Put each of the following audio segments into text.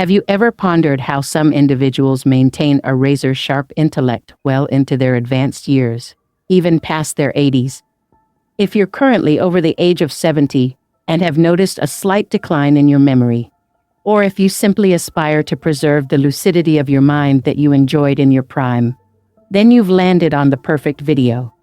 Have you ever pondered how some individuals maintain a razor-sharp intellect well into their advanced years, even past their 80s? If you're currently over the age of 70 and have noticed a slight decline in your memory, or if you simply aspire to preserve the lucidity of your mind that you enjoyed in your prime, then you've landed on the perfect video.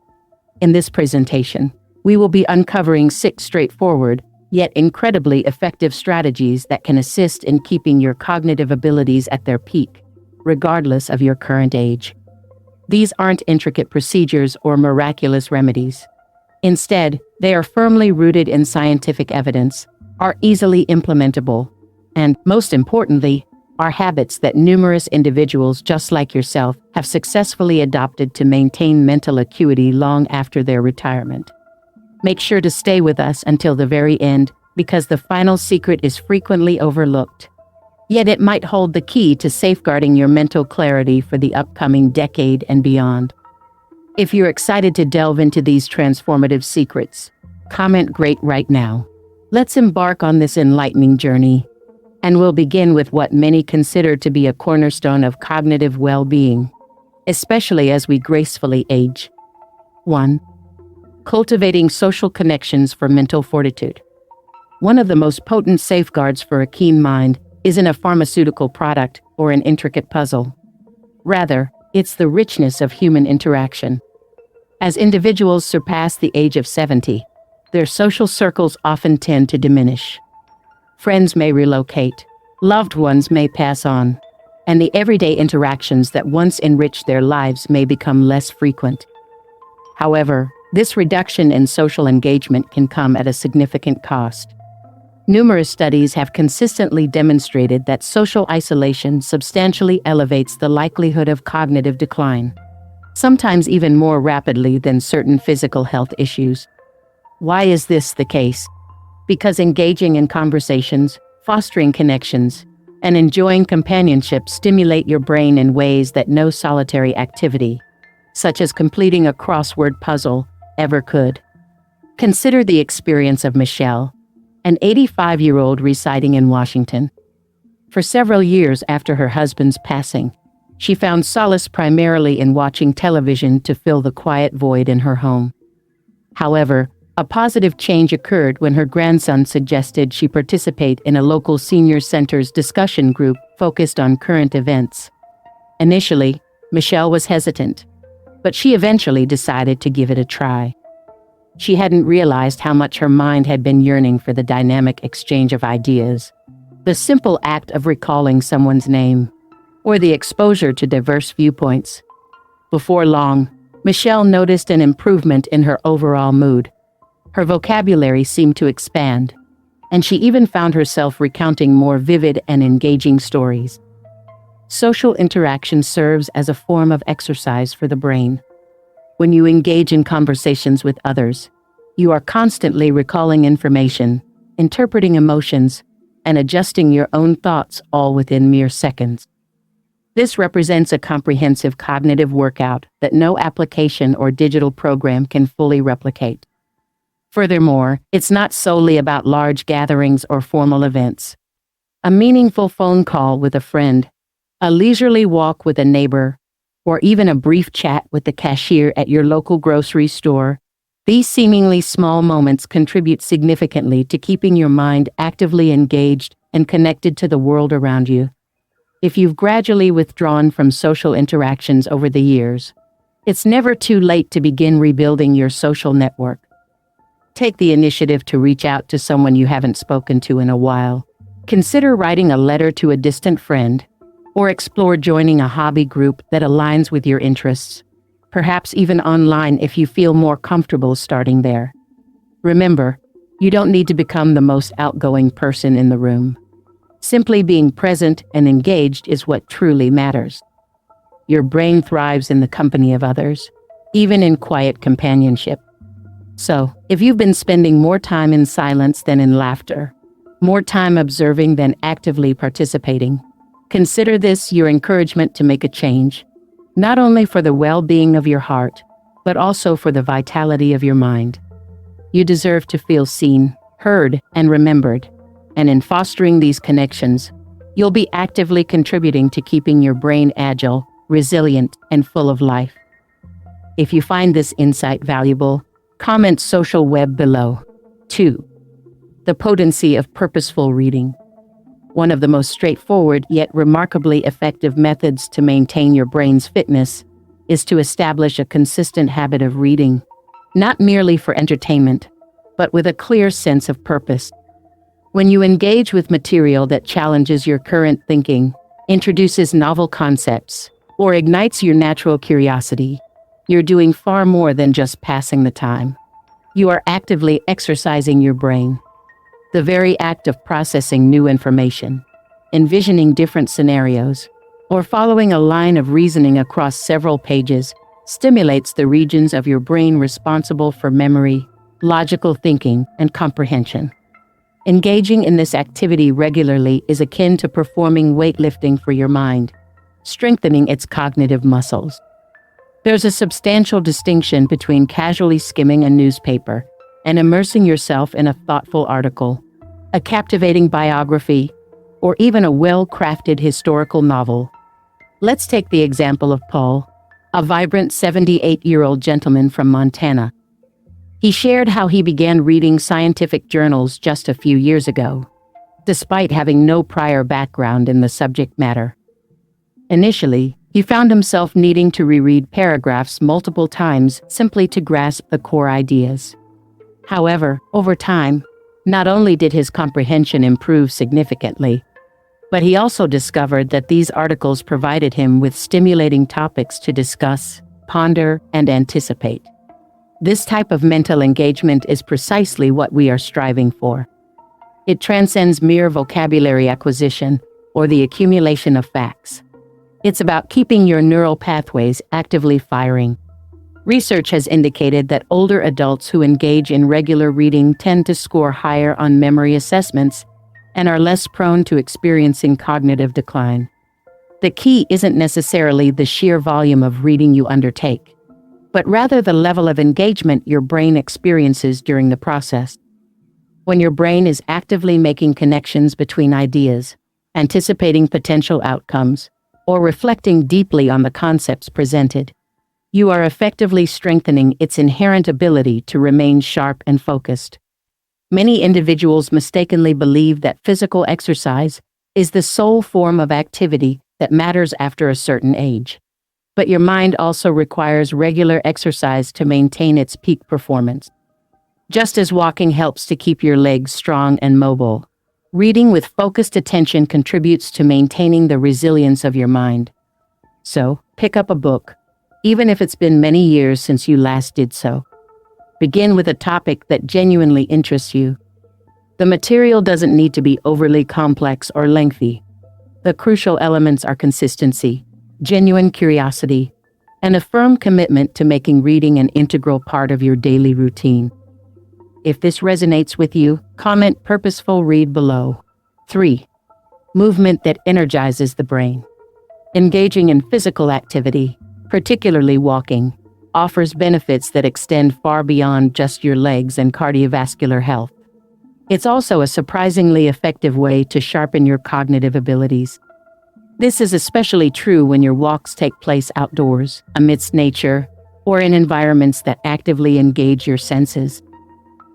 In this presentation, we will be uncovering 6 straightforward, yet incredibly effective strategies that can assist in keeping your cognitive abilities at their peak, regardless of your current age. These aren't intricate procedures or miraculous remedies. Instead, they are firmly rooted in scientific evidence, are easily implementable, and, most importantly, are habits that numerous individuals just like yourself have successfully adopted to maintain mental acuity long after their retirement. Make sure to stay with us until the very end, because the final secret is frequently overlooked. Yet it might hold the key to safeguarding your mental clarity for the upcoming decade and beyond. If you're excited to delve into these transformative secrets, comment "Great" right now. Let's embark on this enlightening journey, and we'll begin with what many consider to be a cornerstone of cognitive well-being, especially as we gracefully age. 1. Cultivating social connections for mental fortitude. One of the most potent safeguards for a keen mind isn't a pharmaceutical product or an intricate puzzle. Rather, it's the richness of human interaction. As individuals surpass the age of 70, their social circles often tend to diminish. Friends may relocate, loved ones may pass on, and the everyday interactions that once enriched their lives may become less frequent. However, this reduction in social engagement can come at a significant cost. Numerous studies have consistently demonstrated that social isolation substantially elevates the likelihood of cognitive decline, sometimes even more rapidly than certain physical health issues. Why is this the case? Because engaging in conversations, fostering connections, and enjoying companionship stimulate your brain in ways that no solitary activity, such as completing a crossword puzzle, ever could. Consider the experience of Michelle, an 85-year-old residing in Washington. For several years after her husband's passing, she found solace primarily in watching television to fill the quiet void in her home. However, a positive change occurred when her grandson suggested she participate in a local senior center's discussion group focused on current events. Initially, Michelle was hesitant, but she eventually decided to give it a try. She hadn't realized how much her mind had been yearning for the dynamic exchange of ideas, the simple act of recalling someone's name, or the exposure to diverse viewpoints. Before long, Michelle noticed an improvement in her overall mood. Her vocabulary seemed to expand, and she even found herself recounting more vivid and engaging stories. Social interaction serves as a form of exercise for the brain. When you engage in conversations with others, you are constantly recalling information, interpreting emotions, and adjusting your own thoughts all within mere seconds. This represents a comprehensive cognitive workout that no application or digital program can fully replicate. Furthermore, it's not solely about large gatherings or formal events. A meaningful phone call with a friend, a leisurely walk with a neighbor, or even a brief chat with the cashier at your local grocery store, these seemingly small moments contribute significantly to keeping your mind actively engaged and connected to the world around you. If you've gradually withdrawn from social interactions over the years, it's never too late to begin rebuilding your social network. Take the initiative to reach out to someone you haven't spoken to in a while. Consider writing a letter to a distant friend, or explore joining a hobby group that aligns with your interests, perhaps even online if you feel more comfortable starting there. Remember, you don't need to become the most outgoing person in the room. Simply being present and engaged is what truly matters. Your brain thrives in the company of others, even in quiet companionship. So, if you've been spending more time in silence than in laughter, more time observing than actively participating, consider this your encouragement to make a change, not only for the well-being of your heart, but also for the vitality of your mind. You deserve to feel seen, heard, and remembered, and in fostering these connections, You'll be actively contributing to keeping your brain agile, resilient, and full of life. If you find this insight valuable, comment social web below. 2. The potency of purposeful reading. One of the most straightforward yet remarkably effective methods to maintain your brain's fitness is to establish a consistent habit of reading, not merely for entertainment, but with a clear sense of purpose. When you engage with material that challenges your current thinking, introduces novel concepts, or ignites your natural curiosity, you're doing far more than just passing the time. You are actively exercising your brain. The very act of processing new information, envisioning different scenarios, or following a line of reasoning across several pages stimulates the regions of your brain responsible for memory, logical thinking, and comprehension. Engaging in this activity regularly is akin to performing weightlifting for your mind, strengthening its cognitive muscles. There's a substantial distinction between casually skimming a newspaper and immersing yourself in a thoughtful article, a captivating biography, or even a well-crafted historical novel. Let's take the example of Paul, a vibrant 78-year-old gentleman from Montana. He shared how he began reading scientific journals just a few years ago, despite having no prior background in the subject matter. Initially, he found himself needing to reread paragraphs multiple times simply to grasp the core ideas. However, over time, not only did his comprehension improve significantly, but he also discovered that these articles provided him with stimulating topics to discuss, ponder, and anticipate. This type of mental engagement is precisely what we are striving for. It transcends mere vocabulary acquisition or the accumulation of facts. It's about keeping your neural pathways actively firing. Research has indicated that older adults who engage in regular reading tend to score higher on memory assessments and are less prone to experiencing cognitive decline. The key isn't necessarily the sheer volume of reading you undertake, but rather the level of engagement your brain experiences during the process. When your brain is actively making connections between ideas, anticipating potential outcomes, or reflecting deeply on the concepts presented, you are effectively strengthening its inherent ability to remain sharp and focused. Many individuals mistakenly believe that physical exercise is the sole form of activity that matters after a certain age. But your mind also requires regular exercise to maintain its peak performance. Just as walking helps to keep your legs strong and mobile, reading with focused attention contributes to maintaining the resilience of your mind. So, pick up a book, even if it's been many years since you last did so. Begin with a topic that genuinely interests you. The material doesn't need to be overly complex or lengthy. The crucial elements are consistency, genuine curiosity, and a firm commitment to making reading an integral part of your daily routine. If this resonates with you, comment purposeful read below. 3. Movement that energizes the brain. Engaging in physical activity, particularly walking, offers benefits that extend far beyond just your legs and cardiovascular health. It's also a surprisingly effective way to sharpen your cognitive abilities. This is especially true when your walks take place outdoors, amidst nature, or in environments that actively engage your senses.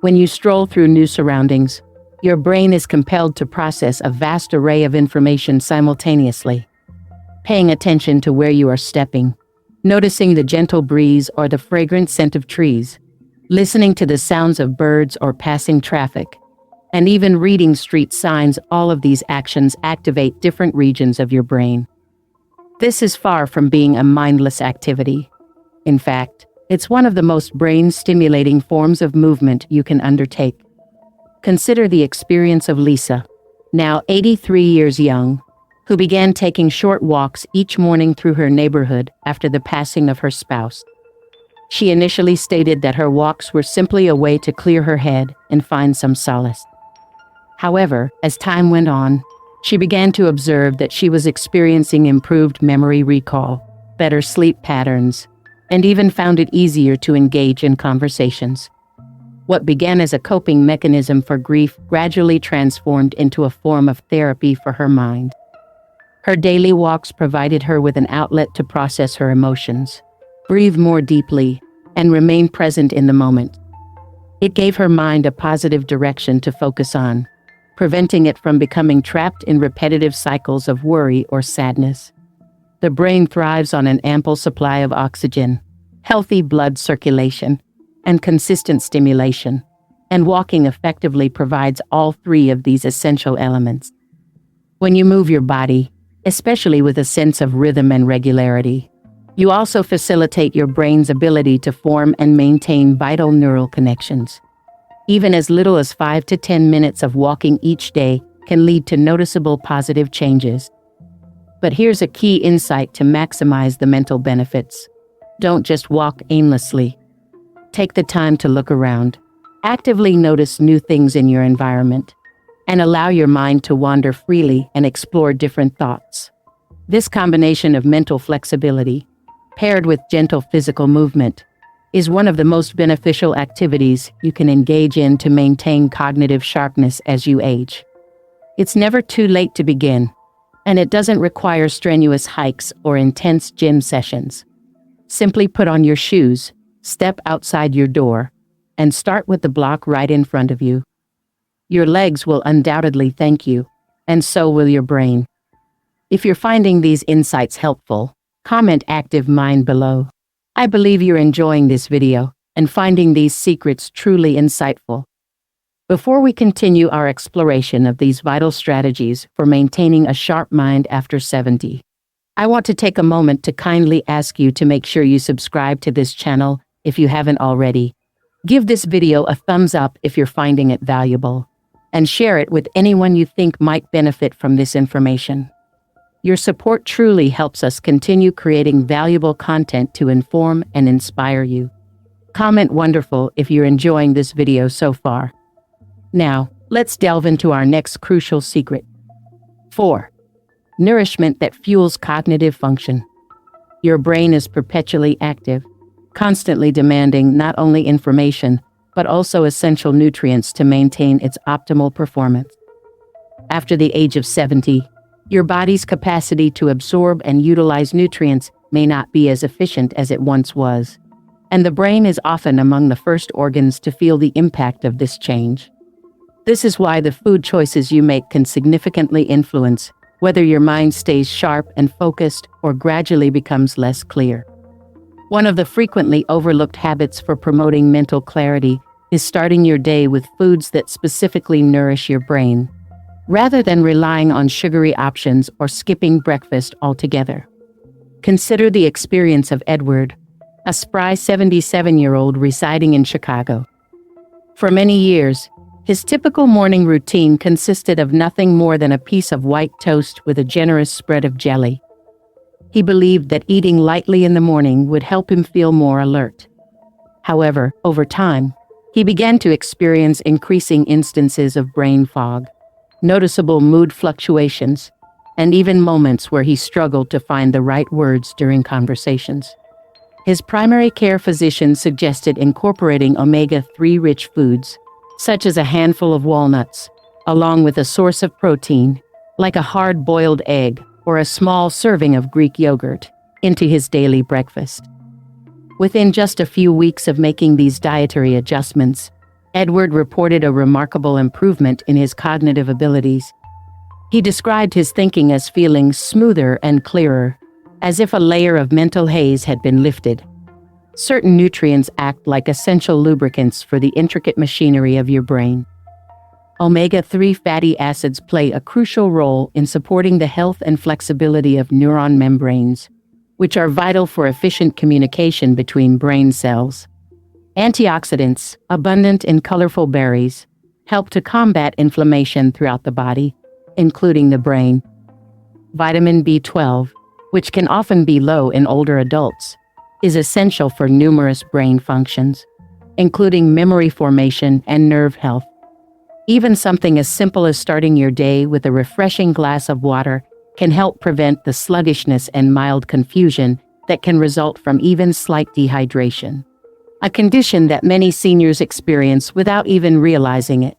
When you stroll through new surroundings, your brain is compelled to process a vast array of information simultaneously. Paying attention to where you are stepping, noticing the gentle breeze or the fragrant scent of trees, listening to the sounds of birds or passing traffic, and even reading street signs, all of these actions activate different regions of your brain. This is far from being a mindless activity. In fact, it's one of the most brain-stimulating forms of movement you can undertake. Consider the experience of Lisa, now 83 years young, who began taking short walks each morning through her neighborhood after the passing of her spouse. She initially stated that her walks were simply a way to clear her head and find some solace. However, as time went on, she began to observe that she was experiencing improved memory recall, better sleep patterns, and even found it easier to engage in conversations. What began as a coping mechanism for grief gradually transformed into a form of therapy for her mind. Her daily walks provided her with an outlet to process her emotions, breathe more deeply, and remain present in the moment. It gave her mind a positive direction to focus on, preventing it from becoming trapped in repetitive cycles of worry or sadness. The brain thrives on an ample supply of oxygen, healthy blood circulation, and consistent stimulation, and walking effectively provides all three of these essential elements. When you move your body, especially with a sense of rhythm and regularity, you also facilitate your brain's ability to form and maintain vital neural connections. Even as little as 5 to 10 minutes of walking each day can lead to noticeable positive changes. But here's a key insight to maximize the mental benefits. Don't just walk aimlessly. Take the time to look around. Actively notice new things in your environment, and allow your mind to wander freely and explore different thoughts. This combination of mental flexibility, paired with gentle physical movement, is one of the most beneficial activities you can engage in to maintain cognitive sharpness as you age. It's never too late to begin, and it doesn't require strenuous hikes or intense gym sessions. Simply put on your shoes, step outside your door, and start with the block right in front of you. Your legs will undoubtedly thank you, and so will your brain. If you're finding these insights helpful, comment "Active Mind" below. I believe you're enjoying this video and finding these secrets truly insightful. Before we continue our exploration of these vital strategies for maintaining a sharp mind after 70, I want to take a moment to kindly ask you to make sure you subscribe to this channel if you haven't already. Give this video a thumbs up if you're finding it valuable, and share it with anyone you think might benefit from this information. Your support truly helps us continue creating valuable content to inform and inspire you. Comment "Wonderful" if you're enjoying this video so far. Now, let's delve into our next crucial secret. 4. Nourishment that fuels cognitive function. Your brain is perpetually active, constantly demanding not only information, but also essential nutrients to maintain its optimal performance. After the age of 70, your body's capacity to absorb and utilize nutrients may not be as efficient as it once was, and the brain is often among the first organs to feel the impact of this change. This is why the food choices you make can significantly influence whether your mind stays sharp and focused or gradually becomes less clear. One of the frequently overlooked habits for promoting mental clarity is starting your day with foods that specifically nourish your brain, rather than relying on sugary options or skipping breakfast altogether. Consider the experience of Edward, a spry 77-year-old residing in Chicago. For many years, his typical morning routine consisted of nothing more than a piece of white toast with a generous spread of jelly. He believed that eating lightly in the morning would help him feel more alert. However, over time, he began to experience increasing instances of brain fog, noticeable mood fluctuations, and even moments where he struggled to find the right words during conversations. His primary care physician suggested incorporating omega-3 rich foods, such as a handful of walnuts, along with a source of protein, like a hard-boiled egg or a small serving of Greek yogurt, into his daily breakfast. Within just a few weeks of making these dietary adjustments, Edward reported a remarkable improvement in his cognitive abilities. He described his thinking as feeling smoother and clearer, as if a layer of mental haze had been lifted. Certain nutrients act like essential lubricants for the intricate machinery of your brain. Omega-3 fatty acids play a crucial role in supporting the health and flexibility of neuron membranes, which are vital for efficient communication between brain cells. Antioxidants, abundant in colorful berries, help to combat inflammation throughout the body, including the brain. Vitamin B12, which can often be low in older adults, is essential for numerous brain functions, including memory formation and nerve health. Even something as simple as starting your day with a refreshing glass of water can help prevent the sluggishness and mild confusion that can result from even slight dehydration, a condition that many seniors experience without even realizing it.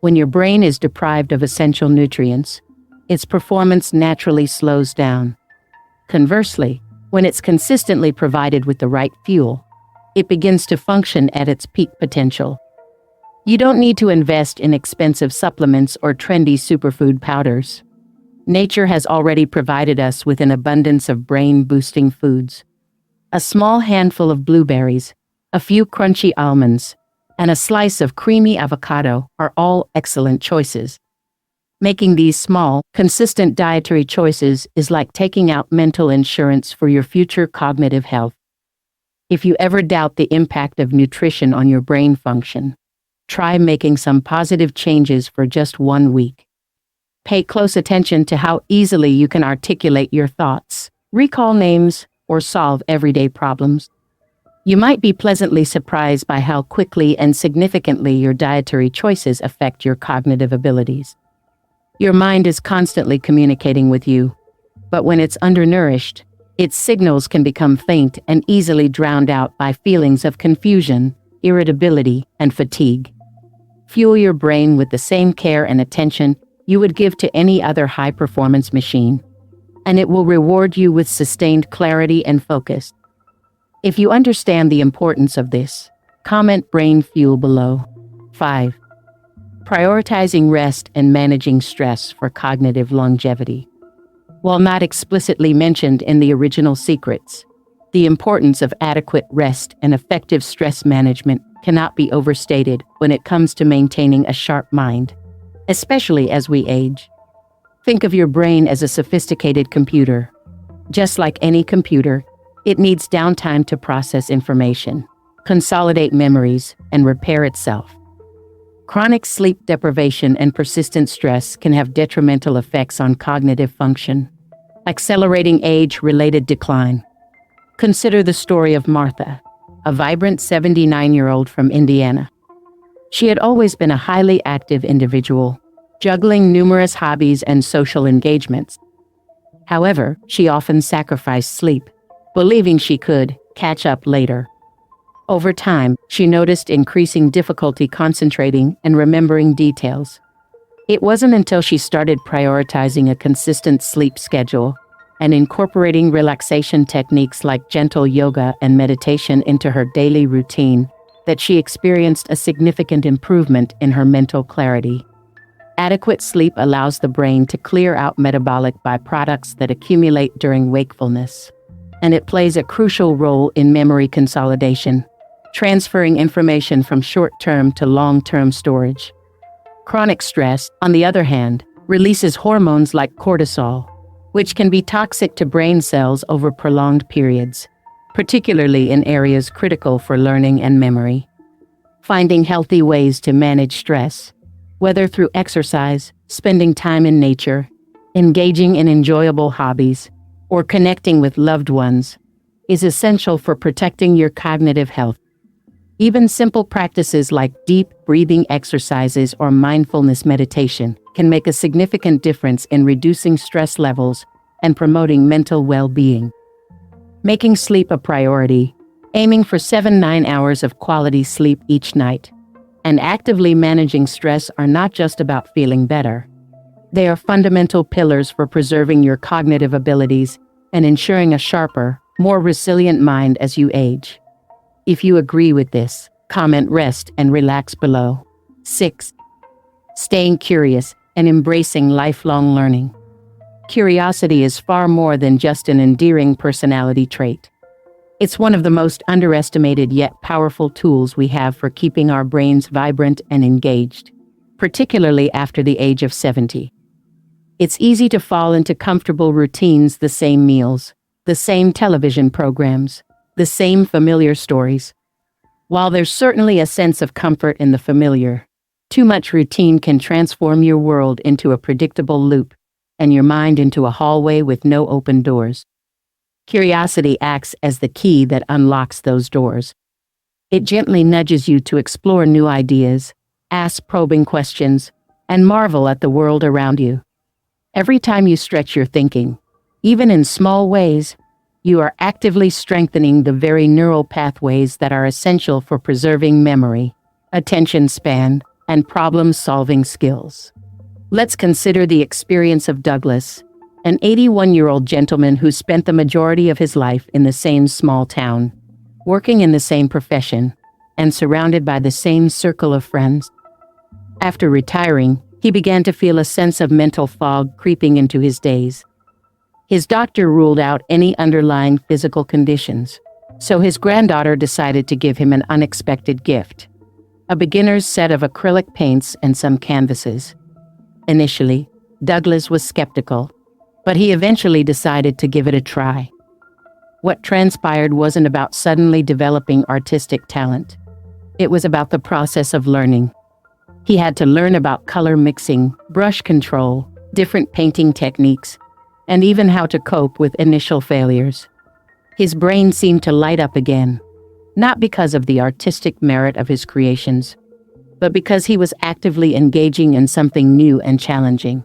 When your brain is deprived of essential nutrients, its performance naturally slows down. Conversely, when it's consistently provided with the right fuel, it begins to function at its peak potential. You don't need to invest in expensive supplements or trendy superfood powders. Nature has already provided us with an abundance of brain-boosting foods. A small handful of blueberries, a few crunchy almonds, and a slice of creamy avocado are all excellent choices. Making these small, consistent dietary choices is like taking out mental insurance for your future cognitive health. If you ever doubt the impact of nutrition on your brain function, try making some positive changes for just 1 week. Pay close attention to how easily you can articulate your thoughts, recall names, or solve everyday problems. You might be pleasantly surprised by how quickly and significantly your dietary choices affect your cognitive abilities. Your mind is constantly communicating with you, but when it's undernourished, its signals can become faint and easily drowned out by feelings of confusion, irritability, and fatigue. Fuel your brain with the same care and attention you would give to any other high-performance machine, and it will reward you with sustained clarity and focus. If you understand the importance of this, comment brain fuel below. 5. Prioritizing rest and managing stress for cognitive longevity. While not explicitly mentioned in the original secrets, the importance of adequate rest and effective stress management cannot be overstated when it comes to maintaining a sharp mind, especially as we age. Think of your brain as a sophisticated computer. Just like any computer, it needs downtime to process information, consolidate memories, and repair itself. Chronic sleep deprivation and persistent stress can have detrimental effects on cognitive function, accelerating age-related decline. Consider the story of Martha, a vibrant 79-year-old from Indiana. She had always been a highly active individual, juggling numerous hobbies and social engagements. However, she often sacrificed sleep, believing she could catch up later. Over time, she noticed increasing difficulty concentrating and remembering details. It wasn't until she started prioritizing a consistent sleep schedule and incorporating relaxation techniques like gentle yoga and meditation into her daily routine that she experienced a significant improvement in her mental clarity. Adequate sleep allows the brain to clear out metabolic byproducts that accumulate during wakefulness, and it plays a crucial role in memory consolidation, transferring information from short-term to long-term storage. Chronic stress, on the other hand, releases hormones like cortisol, which can be toxic to brain cells over prolonged periods, particularly in areas critical for learning and memory. Finding healthy ways to manage stress, whether through exercise, spending time in nature, engaging in enjoyable hobbies, or connecting with loved ones, is essential for protecting your cognitive health. Even simple practices like deep breathing exercises or mindfulness meditation can make a significant difference in reducing stress levels and promoting mental well-being. Making sleep a priority, aiming for 7-9 hours of quality sleep each night, and actively managing stress are not just about feeling better. They are fundamental pillars for preserving your cognitive abilities and ensuring a sharper, more resilient mind as you age. If you agree with this, comment rest and relax below. 6. Staying curious and embracing lifelong learning. Curiosity is far more than just an endearing personality trait. It's one of the most underestimated yet powerful tools we have for keeping our brains vibrant and engaged, particularly after the age of 70. It's easy to fall into comfortable routines, the same meals, the same television programs, the same familiar stories. While there's certainly a sense of comfort in the familiar, too much routine can transform your world into a predictable loop and your mind into a hallway with no open doors. Curiosity acts as the key that unlocks those doors. It gently nudges you to explore new ideas, ask probing questions, and marvel at the world around you. Every time you stretch your thinking, even in small ways, you are actively strengthening the very neural pathways that are essential for preserving memory, attention span, and problem-solving skills. Let's consider the experience of Douglas, an 81-year-old gentleman who spent the majority of his life in the same small town, working in the same profession, and surrounded by the same circle of friends. After retiring, he began to feel a sense of mental fog creeping into his days. His doctor ruled out any underlying physical conditions, so his granddaughter decided to give him an unexpected gift: a beginner's set of acrylic paints and some canvases. Initially, Douglas was skeptical, but he eventually decided to give it a try. What transpired wasn't about suddenly developing artistic talent. It was about the process of learning. He had to learn about color mixing, brush control, different painting techniques, and even how to cope with initial failures. His brain seemed to light up again, not because of the artistic merit of his creations, but because he was actively engaging in something new and challenging.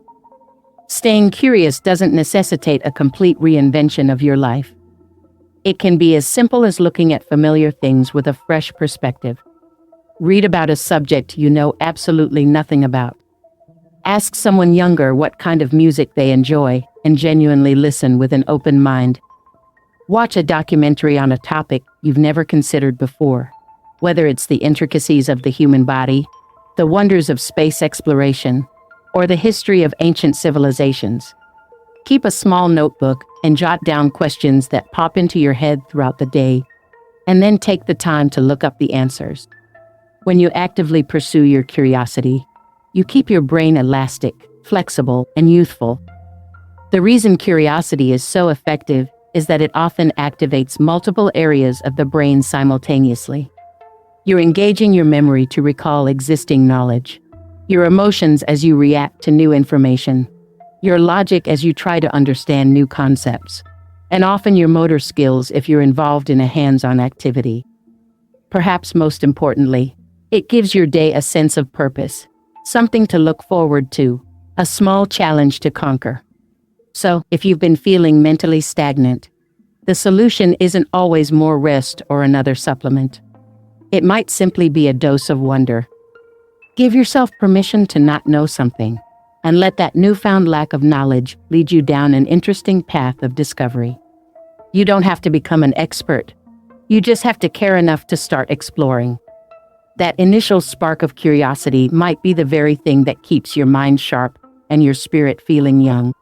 Staying curious doesn't necessitate a complete reinvention of your life. It can be as simple as looking at familiar things with a fresh perspective. Read about a subject you know absolutely nothing about. Ask someone younger what kind of music they enjoy and genuinely listen with an open mind. Watch a documentary on a topic you've never considered before, whether it's the intricacies of the human body, the wonders of space exploration, or the history of ancient civilizations. Keep a small notebook and jot down questions that pop into your head throughout the day, and then take the time to look up the answers. When you actively pursue your curiosity, you keep your brain elastic, flexible, and youthful. The reason curiosity is so effective is that it often activates multiple areas of the brain simultaneously. You're engaging your memory to recall existing knowledge, your emotions as you react to new information, your logic as you try to understand new concepts, and often your motor skills if you're involved in a hands-on activity. Perhaps most importantly, it gives your day a sense of purpose, something to look forward to, a small challenge to conquer. So, if you've been feeling mentally stagnant, the solution isn't always more rest or another supplement. It might simply be a dose of wonder. Give yourself permission to not know something, and let that newfound lack of knowledge lead you down an interesting path of discovery. You don't have to become an expert. You just have to care enough to start exploring. That initial spark of curiosity might be the very thing that keeps your mind sharp and your spirit feeling young.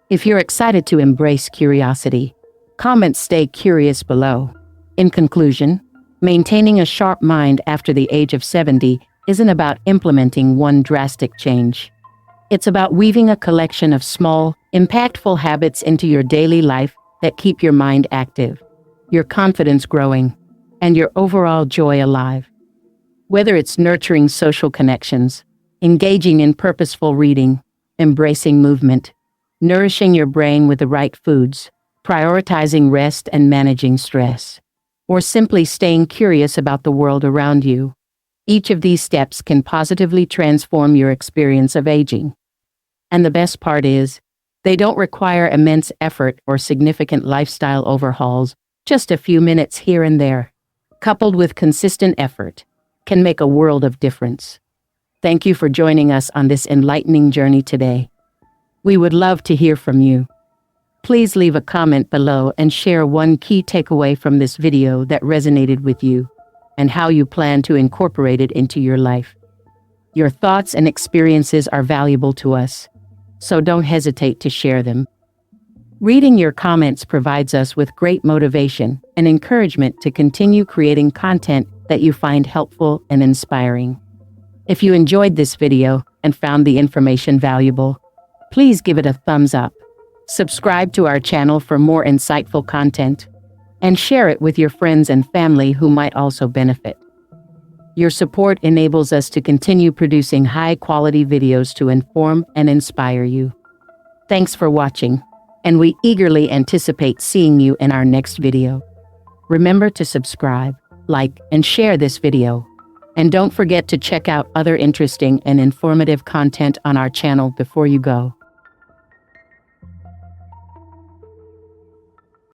If you're excited to embrace curiosity, comment "Stay curious" below. In conclusion, maintaining a sharp mind after the age of 70 isn't about implementing one drastic change. It's about weaving a collection of small, impactful habits into your daily life that keep your mind active, your confidence growing, and your overall joy alive. Whether it's nurturing social connections, engaging in purposeful reading, embracing movement, nourishing your brain with the right foods, prioritizing rest and managing stress, or simply staying curious about the world around you, each of these steps can positively transform your experience of aging. And the best part is, they don't require immense effort or significant lifestyle overhauls. Just a few minutes here and there, coupled with consistent effort, can make a world of difference. Thank you for joining us on this enlightening journey today. We would love to hear from you. Please leave a comment below and share one key takeaway from this video that resonated with you, and how you plan to incorporate it into your life. Your thoughts and experiences are valuable to us, so don't hesitate to share them. Reading your comments provides us with great motivation and encouragement to continue creating content that you find helpful and inspiring. If you enjoyed this video and found the information valuable, please give it a thumbs up. Subscribe to our channel for more insightful content, and share it with your friends and family who might also benefit. Your support enables us to continue producing high-quality videos to inform and inspire you. Thanks for watching, and we eagerly anticipate seeing you in our next video. Remember to subscribe, like, and share this video. And don't forget to check out other interesting and informative content on our channel before you go.